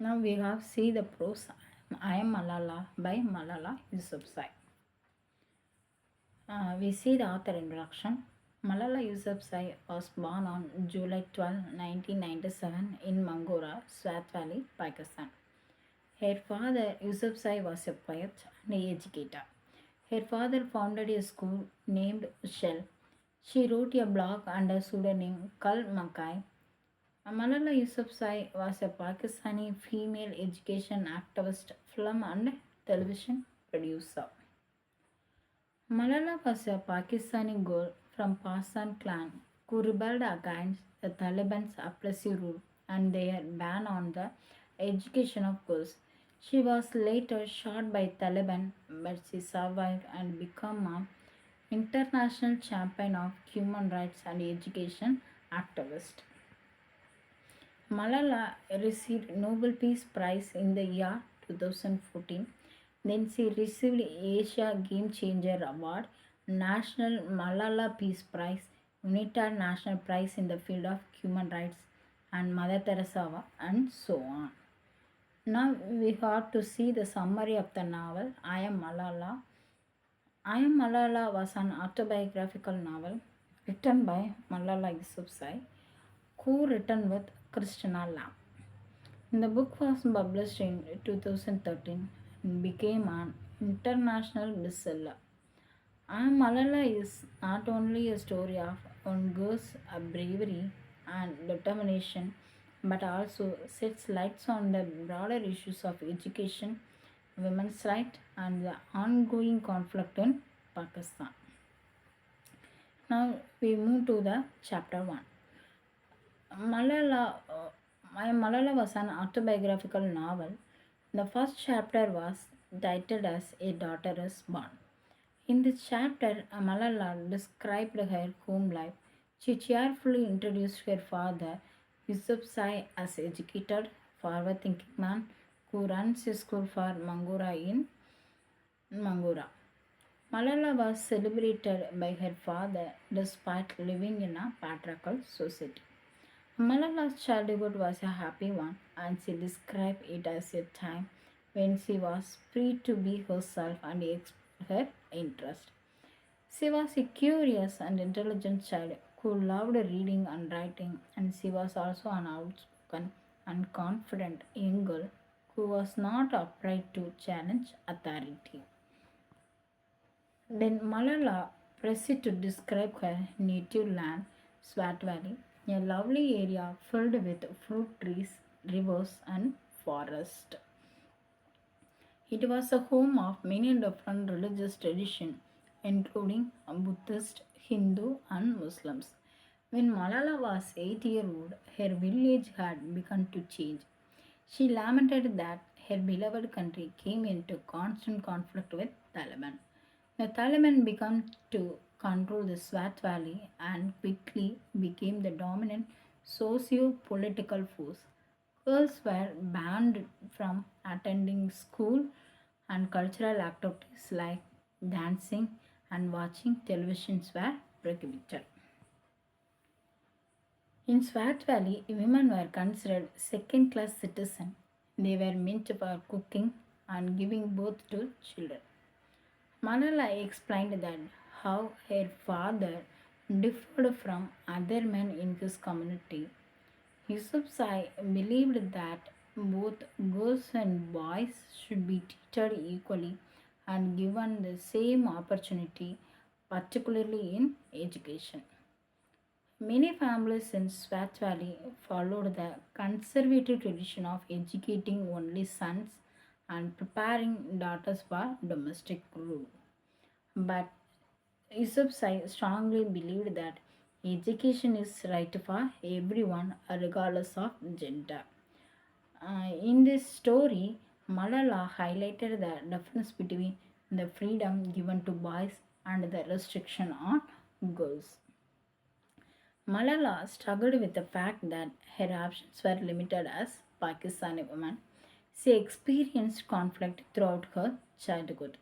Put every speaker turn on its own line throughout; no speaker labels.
Now we have see the prose. I am Malala by Malala Yousafzai. We see the author introduction. Malala Yousafzai was born on July 12, 1997 in Mangora, Swat Valley, Pakistan. Her father Yousafzai was a poet and educator. Her father founded a school named Shell. She wrote a blog under pseudonym Kal Makai. Malala Yousafzai was a Pakistani female education activist, film and television producer. Malala was a Pakistani girl from Pashtun clan who rebelled against the Taliban's oppressive rule and their ban on the education of girls. She was later shot by Taliban, but she survived and became an international champion of human rights and education activist. Malala received Nobel Peace Prize in the year 2014. Then she received Asia Game Changer Award, National Malala Peace Prize, UNITAD National Prize in the field of human rights, and Mother Teresa Award, and so on. Now we have to see the summary of the novel I Am Malala. I Am Malala was an autobiographical novel written by Malala Yousafzai, co-written with Christina Lamb. The book was published in 2013 and became an international bestseller. Malala is not only a story of one girl's bravery and determination, but also sets lights on the broader issues of education, women's rights, and the ongoing conflict in Pakistan. Now we move to the chapter 1. Malala, Malala was an autobiographical novel. The first chapter was titled as A Daughter is Born. In this chapter, Malala described her home life. She cheerfully introduced her father, Yusufzai, as educated, forward-thinking man who runs a school for Mangora in Mangora. Malala was celebrated by her father despite living in a patriarchal society. Malala's childhood was a happy one, and she described it as a time when she was free to be herself and explore her interest. She was a curious and intelligent child who loved reading and writing, and she was also an outspoken and confident young girl who was not afraid to challenge authority. Then Malala proceeded to describe her native land, Swat Valley, a lovely area filled with fruit trees, rivers, and forest. It was a home of many different religious traditions, including Buddhist, Hindu, and Muslims. When Malala was 8 years old, her village had begun to change. She lamented that her beloved country came into constant conflict with Taliban. The Taliban began to control the Swat Valley and quickly became the dominant socio-political force. Girls were banned from attending school and cultural activities like dancing and watching televisions were prohibited. In Swat Valley, women were considered second class citizens. They were meant for cooking and giving birth to children. Malala explained that how her father differed from other men in his community. Yusufzai believed that both girls and boys should be treated equally and given the same opportunity, particularly in education. Many families in Swat Valley followed the conservative tradition of educating only sons and preparing daughters for domestic rule. But Yusufzai strongly believed that education is right for everyone regardless of gender. In this story, Malala highlighted the difference between the freedom given to boys and the restriction on girls. Malala struggled with the fact that her options were limited as Pakistani woman. She experienced conflict throughout her childhood.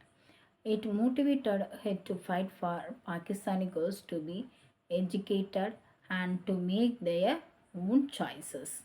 It motivated her to fight for Pakistani girls to be educated and to make their own choices.